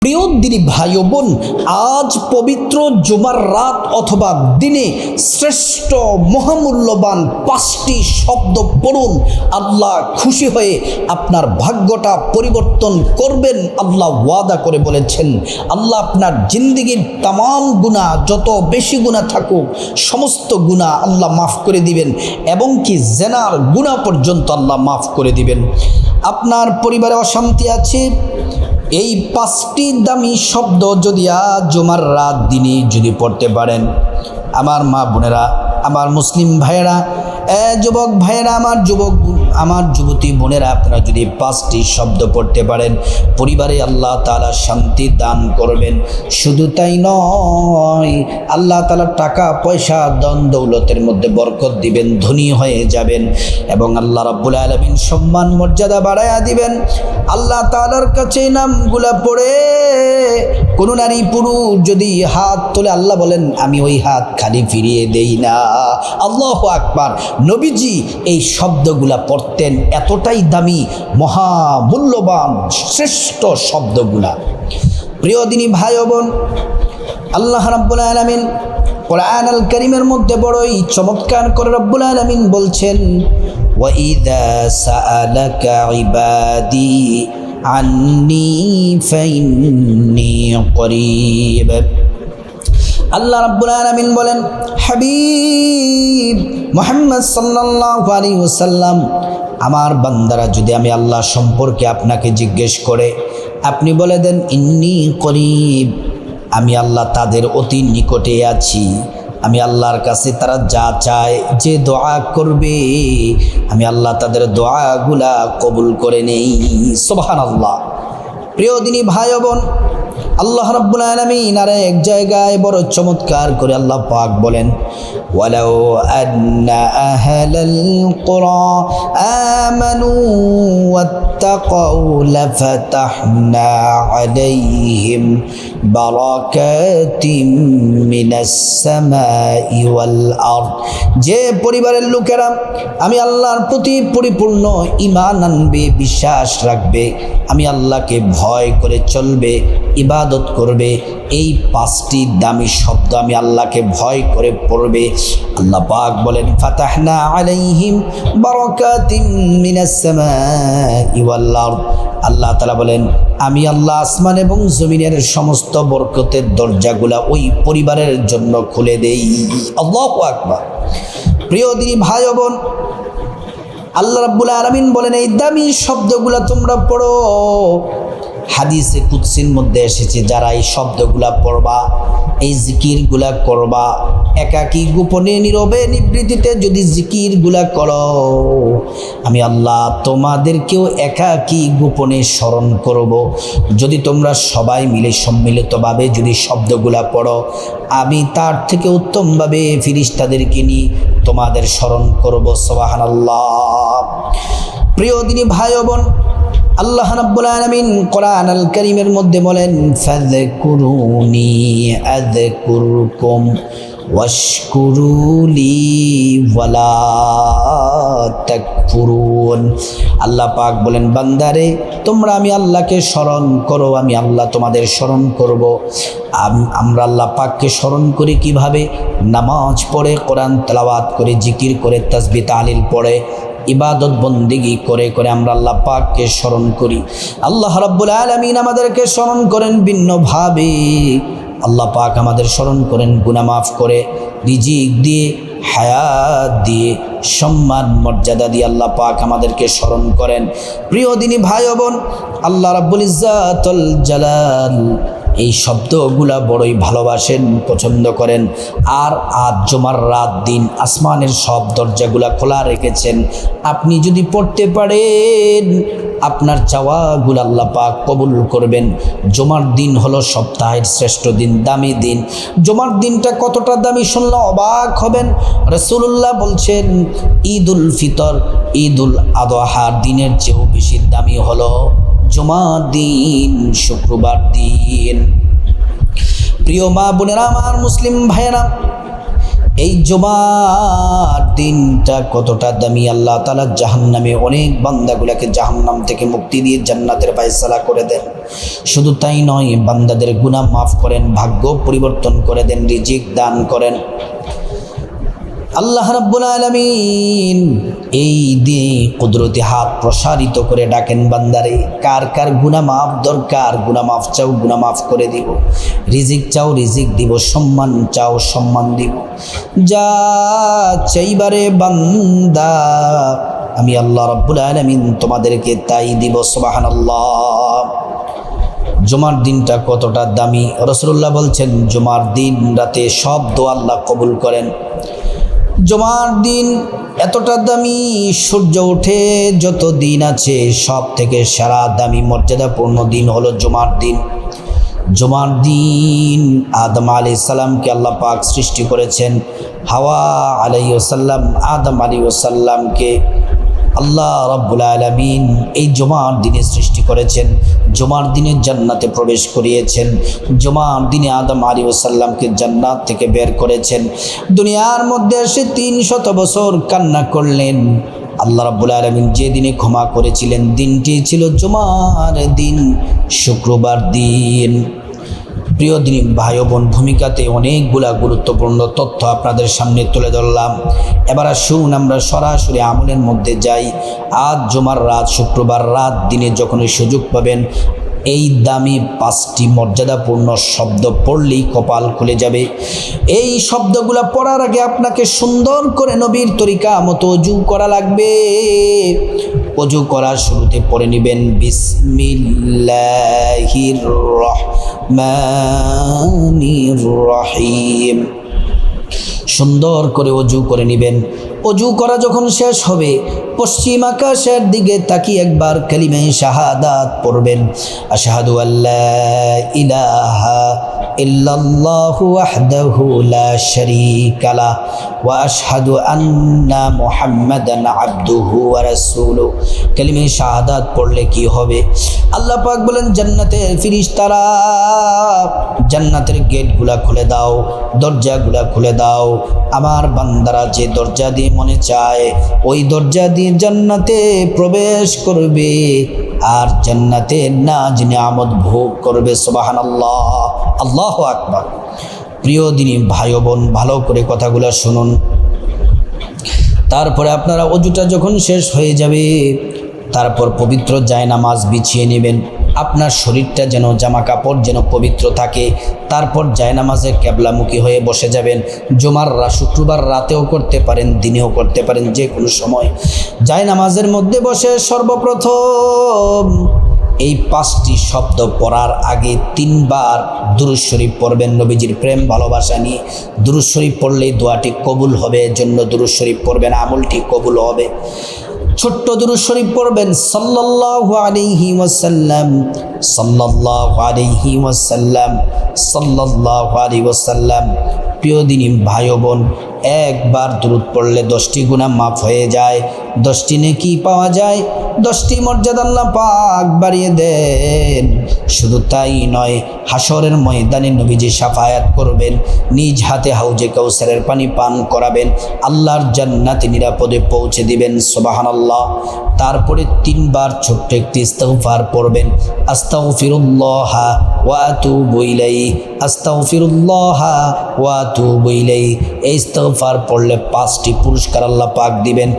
প্রিয় দিনী ভাই ও বোন, আজ পবিত্র জুমার রাত অথবা দিনে শ্রেষ্ঠ মহামূল্যবান 5টি শব্দ পড়ুন। আল্লাহ খুশি হয়ে আপনার ভাগ্যটা পরিবর্তন করবেন। আল্লাহ ওয়াদা করে বলেছেন, আল্লাহ আপনার জিন্দেগির তামাম গুনাহ, যত বেশি গুনাহ থাকুক সমস্ত গুনাহ আল্লাহ মাফ করে দিবেন, এবং কি জেনার গুনাহ পর্যন্ত আল্লাহ মাফ করে দিবেন। আপনার পরিবারে অশান্তি আছে, এই 5টি দামি শব্দ যদি আজ জুমার রাত দিনে যদি পড়তে পারেন, আমার মা বোনেরা, আমার মুসলিম ভাইয়েরা, যুবক ভাইয়েরা, আমার যুবতী বোনেরা, আপনারা যদি 5টি শব্দ পড়তে পারেন, পরিবারে আল্লাহ তাআলা শান্তি দান করবেন। শুধু তাই নয়, আল্লাহ তাআলা টাকা পয়সা ধন দৌলতের মধ্যে বরকত দিবেন, ধনী হয়ে যাবেন, এবং আল্লাহ রাব্বুল আলামিন সম্মান মর্যাদা বাড়ায়া দিবেন। আল্লাহ তাআলার কাছে নামগুলা পড়ে কোনো নারী পুরুষ যদি হাত তোলে, আল্লাহ বলেন আমি ওই হাত খালি ফিরিয়ে দেই না। আল্লাহু আকবার। নবীজি এই শব্দগুলা পড়তেন, এতটাই দামি, মহামূল্যবান, শ্রেষ্ঠ শব্দগুলা। প্রিয় দিনী ভাই ও বোন, আল্লাহ রাব্বুল আলামিন কোরআন আল কারীমের মধ্যে বড়ই চমৎকার করে রব্বুল আলামিন বলছেন, ওয়াইদা সাআলাকা ইবাদি আন্নী ফাইন্নী করিব। আল্লাহ রাব্বুল আলামিন বলেন, হাবিব মুহাম্মদ সাল্লাল্লাহু আলাইহি ওয়াসাল্লাম, আমার বান্দারা যদি আমি আল্লাহ সম্পর্কে আপনাকে জিজ্ঞেস করে, আপনি বলে দেন ইন্নী করিব, আমি আল্লাহ তাদের অতি নিকটে আছি। আমি আল্লাহর কাছে তারা যা চায়, যে দোয়া করবে, আমি আল্লাহ তাদের দোয়াগুলা কবুল করে নেই। সুবহানাল্লাহ। প্রিয় দিনী ভাই ও বোন, আল্লাহ রাব্বুল আলামিন আর এক জায়গায় বড় চমৎকার করে আল্লাহ পাক বলেন, ওয়ালাউ আন্না আহলাল কুরা আমানু ওয়াত্তাকাউ লাফাতাহনা আলাইহিম বারাকাতিম মিনাস সামাই ওয়াল আরদ। যে পরিবারের লোকেরা আমি আল্লাহর প্রতি পরিপূর্ণ ঈমান আনবে, বিশ্বাস রাখবে, আমি আল্লাহকে ভয় করে চলবে, ইবাদত করবে, এই 5টি দামি শব্দ আমি আল্লাহকে ভয় করে পড়বে, আল্লাহ পাক বলেন ফাতাহনা আলাইহিম বারাকাতিম মিনাস সামাই ওয়াল আরদ। আল্লাহ তাআলা বলেন, আমি আল্লাহ আসমান এবং জমিনের সমস্ত বরকতের দরজাগুলা ওই পরিবারের জন্য খুলে দেই। আল্লাহু আকবার। প্রিয় দিনী ভাই ও বোন, আল্লাহ রাব্বুল আলামিন বলেন, এই দামি শব্দগুলা তোমরা পড়ো। হাদিসে কুদসির মধ্যে এসেছে, যারা এই শব্দগুলা পড়বা, এই জিকিরগুলা করবা, একাকী গোপনে নীরবে নিবৃত্তিতে যদি জিকিরগুলা করো, আমি আল্লাহ তোমাদেরকেও একাকী গোপনে স্মরণ করব। যদি তোমরা সবাই মিলে সম্মিলিতভাবে যদি শব্দগুলা পড়ো, আমি তার থেকে উত্তমভাবে ফেরেশতাদেরকে নিয়ে তোমাদের স্মরণ করব। সুবহানাল্লাহ। প্রিয় দিনী ভাই ও বোন, আল্লাহ রাব্বুল আলামিন কোরআন আল কারীমের মধ্যে বলেন, ফাযকুরুনি আযকুরকুম ওয়াশকুরুলি ওয়ালা তাকফুরুন। আল্লাহ পাক বলেন, বান্দারে তোমরা আমি আল্লাহকে স্মরণ করো, আমি আল্লাহ তোমাদের স্মরণ করব। আমরা আল্লাহ পাককে স্মরণ করি কিভাবে? নামাজ পড়ে, কোরআন তেলাওয়াত করে, জিকির করে, তাসবিহ তাহলিল পড়ে, ইবাদত বন্দেগী করে করে আমরা আল্লাহ পাককে স্মরণ করি। আল্লাহ রাব্বুল আলামিন আমাদেরকে স্মরণ করেন ভিন্নভাবে। আল্লাহ পাক আমাদের স্মরণ করেন গুনাহ মাফ করে, রিজিক দিয়ে, হায়াত দিয়ে, সম্মান মর্যাদা দিয়ে আল্লাহ পাক আমাদেরকে স্মরণ করেন। প্রিয় দিনী ভাই ও বোন, আল্লাহ রাব্বুল ইজ্জাতুল জালাল এই শব্দগুলা বড়ই ভালোবাসেন, পছন্দ করেন। আর আজ জুমার রাত দিন আসমানের সব দরজাগুলা খোলা রেখেছেন। আপনি যদি পড়তে পারেন, আপনার চাওয়াগুলো আল্লাহ পাক কবুল করবেন। জুমার দিন হলো সপ্তাহের শ্রেষ্ঠ দিন, দামি দিন। জুমার দিনটা কতটা দামি শুনলে অবাক হবেন। রাসূলুল্লাহ বলছেন, ঈদুল ফিতর, ঈদুল আযহার দিনের চেয়েও বেশি দামি হলো জুমার দিন, শুক্রবার দিন। প্রিয় মা বোনেরা, আমার মুসলিম ভাইয়েরা, এই জুমার দিনটা কতটা দামি, আল্লাহ তাআলা জাহান্নামে অনেক বান্দাগুলোকে জাহান্নাম থেকে মুক্তি দিয়ে জান্নাতের ফয়সালা করে দেন। শুধু তাই নয়, বান্দাদের গুনাহ মাফ করেন, ভাগ্য পরিবর্তন করে দেন, রিজিক দান করেন। আল্লাহ রাব্বুল আলামিন এই দিয়ে কুদরতি হাত প্রসারিত করে ডাকেন, বান্দারে কার কার গুনাহ মাফ দরকার, গুনাহ মাফ চাও, গুনাহ মাফ করে দিব, রিজিক চাও, রিজিক দিব, সম্মান চাও, সম্মান দিব, যা চাইবারে বান্দা আমি আল্লাহ রাব্বুল আলামিন তোমাদেরকে তাই দিব। সুবহানাল্লাহ। জুমার দিনটা কতটা দামি, রাসূলুল্লাহ বলছেন জুমার দিন রাতে সব দোয়া আল্লাহ কবুল করেন। জুমার দিন এতটা দামি, সূর্য ওঠে যত দিন আছে সব থেকে সেরা দামি মর্যাদাপূর্ণ দিন হলো জুমার দিন। জুমার দিন আদম আলাইহিস সালামকে আল্লাহ পাক সৃষ্টি করেছেন, হাওয়া আলাইহিস সালাম আদম আলাইহিস সালামকে আল্লাহ রাব্বুল আলামিন এই জুমার দিনে সৃষ্টি করেছেন, জুমার দিনে জান্নাতে প্রবেশ করিয়েছেন, জুমার দিনে আদম আলাইহিস সালামকে জান্নাত থেকে বের করেছেন। দুনিয়ার মধ্যে এসে 300 বছর কান্না করলেন। আল্লাহ রাব্বুল আলামিন যে দিনে ক্ষমা করেছিলেন দিনটি ছিল জুমার দিন, শুক্রবার দিন। প্রিয় দিনী ভাই বোন, ভূমিকাতে অনেকগুলা গুরুত্বপূর্ণ তথ্য আপনাদের সামনে তুলে ধরলাম। এবার আসুন আমরা সরাসরি আমলের মধ্যে যাই। আজ জুমার রাত, শুক্রবার রাত দিনে যখনই সুযোগ পাবেন, এই দামি 5টি মর্যাদাপূর্ণ শব্দ পড়লেই কপাল খুলে যাবে। এই শব্দগুলা পড়ার আগে আপনাকে সুন্দর করে নবীর তরিকা মতো ওযু করা লাগবে। ওযু করার শুরুতে পড়ে নেবেন বিসমিল্লাহির রহমানির রহিম। সুন্দর করে ওযু করে নেবেন। ওযু করা যখন শেষ হবে, পশ্চিম আকাশের দিকে তাকিয়ে একবার কালিমা শাহাদাত পড়বেন। আশহাদু আল্লা ইলাহা ইল্লাল্লাহু ওয়াহদাহু লা শারীকা লাহ ওয়া আশহাদু আন্না মুহাম্মাদান আবদুহু ওয়া রাসূলুহু। কালিমা শাহাদাত পড়লে কি হবে? আল্লাহ পাক বলেন, জান্নাতের ফেরেশতারা জান্নাতের গেটগুলা খুলে দাও, দরজাগুলা খুলে দাও। আমার বান্দারা যে দরজা দিয়ে মনে চায় ওই দরজা দিয়ে জান্নাতে প্রবেশ করবে আর জান্নাতে নাজ নিয়ামত ভোগ করবে। সুবহানাল্লাহ, আল্লাহু আকবার। প্রিয় দিনী ভাই বোন, ভালো করে কথাগুলো শুনুন। তারপরে আপনারা ওযুটা যখন শেষ হয়ে যাবে, তারপর পবিত্র জায়নামাজ বিছিয়ে নেবেন। আপনার শরীরটা যেন, জামা কাপড় যেন পবিত্র থাকে। তারপর জায়নামাজে কেবলামুখী হয়ে বসে যাবেন। জুমার শুক্রবার রাতেও করতে পারেন, দিনেও করতে পারেন, যে কোনো সময়। জায়নামাজের মধ্যে বসে সর্বপ্রথম এই 5টি শব্দ পড়ার আগে 3 বার দুরূদ শরীফ পড়বেন। নবীজির প্রেম ভালোবাসা নিয়ে দুরূদ শরীফ পড়লেই দোয়াটি কবুল হবে, এজন্য দুরূদ শরীফ পড়বেন, আমলটি কবুল হবে। ছোট্ট দুরূদ শরীফ পড়বেন, সাল্লাল্লাহু আলাইহি ওয়াসাল্লাম, সাল্লাল্লাহু আলাইহি ওয়াসাল্লাম, সাল্লাল্লাহু আলাইহি ওয়াসাল্লাম। প্রিয় দিনী ভাই বোন, একবার দুরূদ পড়লে 10টি গুনাহ মাফ হয়ে যায়, 10টি নেকি পাওয়া যায়, 10টি মর্যাদা আল্লাহ পাক বাড়িয়ে দেন। শুধু তাই নয়, হাসরের ময়দানে নবীজি শাফায়াত করবেন, নিজ হাতে হাউজে কাউসারের পানি পান করাবেন, আল্লাহর জান্নাতে নিরাপদে পৌঁছে দিবেন। সুবহানাল্লাহ। তারপরে 3 বার ছোট্ট একটি ইস্তিগফার পড়বেন, আস্তাগফিরুল্লাহ ওয়া আতুবু ইলাইহি, আস্তাগফিরুল্লাহ ওয়া আতুবু ইলাইহি। এই ইস্তিগফার পড়লে 5টি পুরস্কার আল্লাহ পাক দিবেন।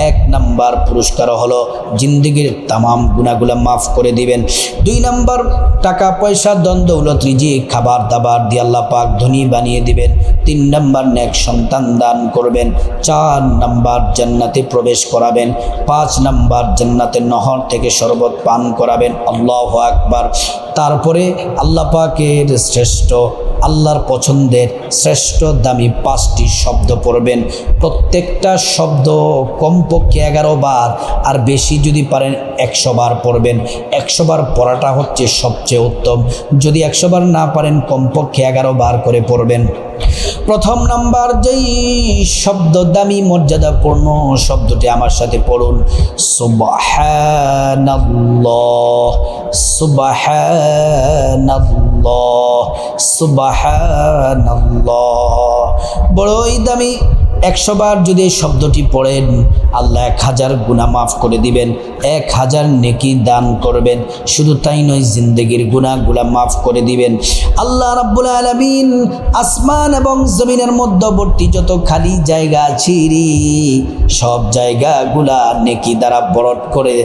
1 নাম্বার পুরস্কার হলো জিন্দেগির তামাম গুনাহগুলো মাফ করে দিবেন। 2 নাম্বার, টাকা পয়সা ধন দৌলত রিজিক খাবার দাবার দিয়ে আল্লাহ পাক ধনী বানিয়ে দিবেন। 3 নাম্বার, নেক সন্তান দান করবেন। 4 নাম্বার, জান্নাতে প্রবেশ করাবেন। 5 নাম্বার, জান্নাতের নহর থেকে শরবত পান করাবেন। আল্লাহু আকবার। তারপরে আল্লাহ পাকের শ্রেষ্ঠ, আল্লাহর পছন্দের শ্রেষ্ঠ দামি 5টি শব্দ পড়বেন। প্রত্যেকটা শব্দ কমপক্ষে 11 বার, আর বেশি যদি পারেন 100 বার পড়বেন। 100 বার পড়াটা হচ্ছে সবচেয়ে উত্তম। যদি 100 বার না পারেন, কমপক্ষে 11 বার করে পড়বেন। প্রথম নাম্বার যেই শব্দ, দামি মর্যাদাপূর্ণ শব্দটি আমার সাথে পড়ুন, সুবহানাল্লাহ, সুবহানাল্লাহ, সুবহানাল্লাহ। বড়ই দামি। 100 বার যদি এই শব্দটি পড়েন, আল্লাহ 1000 গুনাহ মাফ করে দিবেন, 1000 নেকি দান করবেন। শুধু তাই নয়, জিন্দেগির গুনাহগুলা মাফ করে দিবেন। আল্লাহ রাব্বুল আলামিন আসমান এবং জমিনের মধ্যবর্তী যত খালি জায়গা আছে সব জায়গাগুলা নেকি দ্বারা ভরট করে,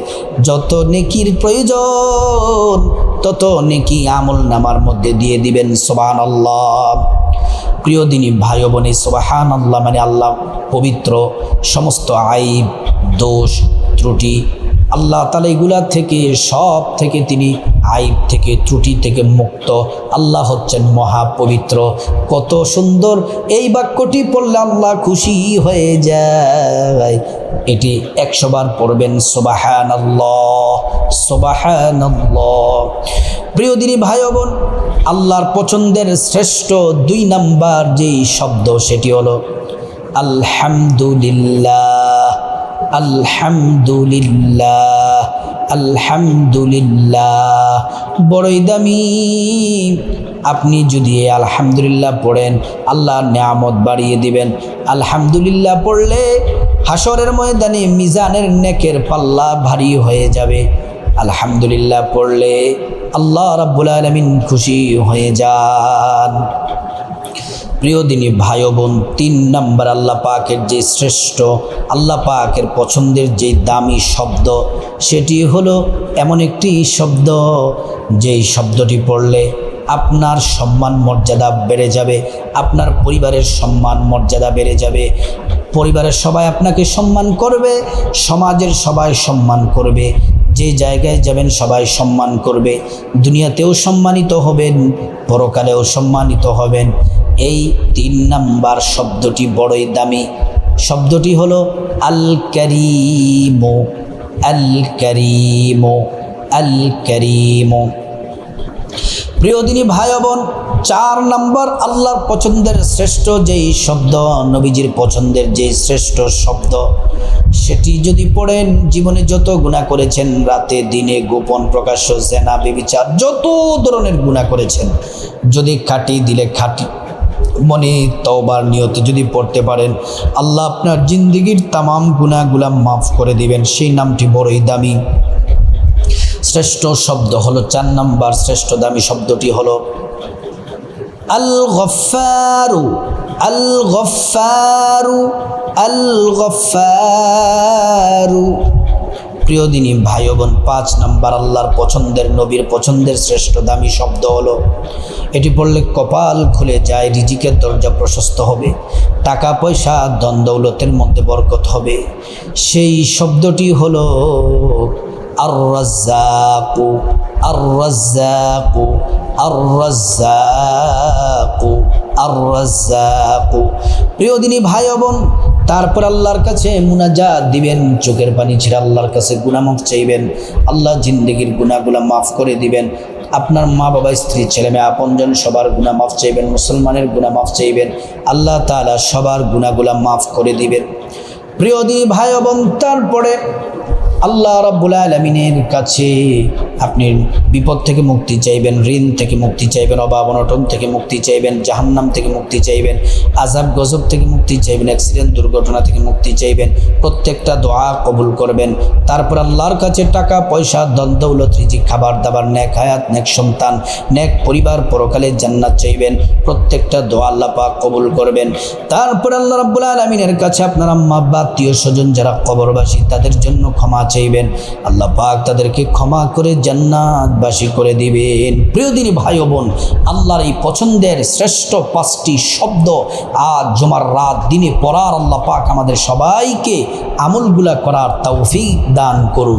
যত নেকির প্রয়োজন তত নেকি আমল নামার মধ্যে দিয়ে দিবেন। সুবহানাল্লাহ। প্রিয় দিনী ভাই ও বোন, সুবহানাল্লাহ মানে আল্লাহ পবিত্র, সমস্ত আইব দোষ ত্রুটি আল্লাহ তাআলা এগুলা থেকে সব থেকে তিনি আইব থেকে ত্রুটি থেকে মুক্ত। আল্লাহ হচ্ছেন মহাপবিত্র। কত সুন্দর! এই বাক্যটি পড়লে আল্লাহ খুশি হয়ে যায়। এটি 100 বার পড়বেন। সুবহানাল্লাহ, সুবহানাল্লাহ। প্রিয় দিনী ভাই ও বোন, আল্লাহর পছন্দের শ্রেষ্ঠ 2 নাম্বার যেই শব্দ সেটি হলো আলহামদুলিল্লাহ। আলহামদুলিল্লাহ, আলহামদুলিল্লাহ। বড়ই দামি। আপনি যদি আলহামদুলিল্লাহ পড়েন, আল্লাহর নিয়ামত বাড়িয়ে দিবেন। আলহামদুলিল্লাহ পড়লে হাসরের ময়দানে মিজানের নেকের পাল্লা ভারী হয়ে যাবে। আলহামদুলিল্লাহ পড়লে আল্লাহ রাব্বুল আলামিন খুশি হয়ে যান। প্রিয় দিনী ভাই ও বোন, 3 নাম্বার আল্লাহ পাকের যে শ্রেষ্ঠ, আল্লাহ পাকের পছন্দের যে দামি শব্দ সেটি হলো এমন একটি শব্দ যেই শব্দটি পড়লে আপনার সম্মান মর্যাদা বেড়ে যাবে, আপনার পরিবারের সম্মান মর্যাদা বেড়ে যাবে। পরিবারের সবাই আপনাকে সম্মান করবে, সমাজের সবাই সম্মান করবে, যে জায়গায় যাবেন সবাই সম্মান করবে। দুনিয়াতেও সম্মানিত হবেন, পরকালেও সম্মানিত হবেন। এই 3 নাম্বার শব্দটি বড়ই দামি। শব্দটি হলো আল কারীম। আল কারীম, আল কারীম। প্রিয় দিনী ভাই বোন, 4 নাম্বার আল্লাহর পছন্দের শ্রেষ্ঠ যেই শব্দ, নবীজির পছন্দের যেই শ্রেষ্ঠ শব্দ সেটি যদি পড়েন, জীবনে যত গুনাহ করেছেন, রাতে দিনে গোপন প্রকাশ্য জেনা ব্যভিচার যত ধরনের গুনাহ করেছেন, যদি খাটি দিলে খাটি মনে তওবার নিয়তে যদি পড়তে পারেন, আল্লাহ আপনার জিন্দেগির তামাম গুনাহগুলা মাফ করে দিবেন। সেই নামটি বড়ই দামি। শ্রেষ্ঠ শব্দ হলো 4 নাম্বার শ্রেষ্ঠ দামি শব্দটি হলো আল গফফারু। আল গফফারু, আল গফফারু। প্রিয় দিনী ভাই ও বোন, 5 নাম্বার আল্লাহর পছন্দের, নবীর পছন্দের শ্রেষ্ঠ দামি শব্দ হলো, এটি পড়লে কপাল খুলে যায়, রিজিকের দরজা প্রশস্ত হবে, টাকা পয়সা ধন দৌলতের মধ্যে বরকত হবে। সেই শব্দটি হলো আর রাজ্জাকু। আর রাজ্জাকু, আর রাজ্জাকু, আর রাজ্জাকু। প্রিয় দিনী ভাই ও বোন, তারপর আল্লাহর কাছে মুনাজাত দিবেন, চোখের পানি ছেড়ে আল্লাহর কাছে গুনাহ মাফ চাইবেন। আল্লাহ জিন্দেগির গুনাহগুলা মাফ করে দিবেন। আপনার মা বাবা, স্ত্রী, ছেলে মেয়ে, আপনজন সবার গুনাহ মাফ চাইবেন, মুসলমানের গুনাহ মাফ চাইবেন। আল্লাহ তাআলা সবার গুনাহগুলা মাফ করে দিবেন। প্রিয় দিনী ভাই ও বোন, তারপরে আল্লাহ রাব্বুল আলামিনের কাছে আপনি বিপদ থেকে মুক্তি চাইবেন, ঋণ থেকে মুক্তি চাইবেন, অভাব অনটন থেকে মুক্তি চাইবেন, জাহান্নাম থেকে মুক্তি চাইবেন, আযাব গজব থেকে মুক্তি চাইবেন, অ্যাক্সিডেন্ট দুর্ঘটনা থেকে মুক্তি চাইবেন। প্রত্যেকটা দোয়া কবুল করবেন। তারপর আল্লাহর কাছে টাকা পয়সা ধন দৌলত রিজিক খাবার দাবার নেক হায়াত নেক সন্তান নেক পরিবার পরকালে জান্নাত চাইবেন। প্রত্যেকটা দোয়া আল্লাহ পাক কবুল করবেন। তারপর আল্লাহ রাব্বুল আলামিনের কাছে আপনার আম্মা আব্বা আত্মীয় স্বজন যারা কবরবাসী তাদের জন্য ক্ষমা চাইবেন। আল্লাহ পাক তাদেরকে ক্ষমা করে জান্নাতবাসী করে দিবেন। প্রিয় দিনী ভাই ও বোন, আল্লাহর এই পছন্দের শ্রেষ্ঠ 5টি শব্দ আজ জুমার রাত দিনে পড়ার আল্লাহ পাক আমাদের সবাইকে আমলগুলা করার তৌফিক দান করুন।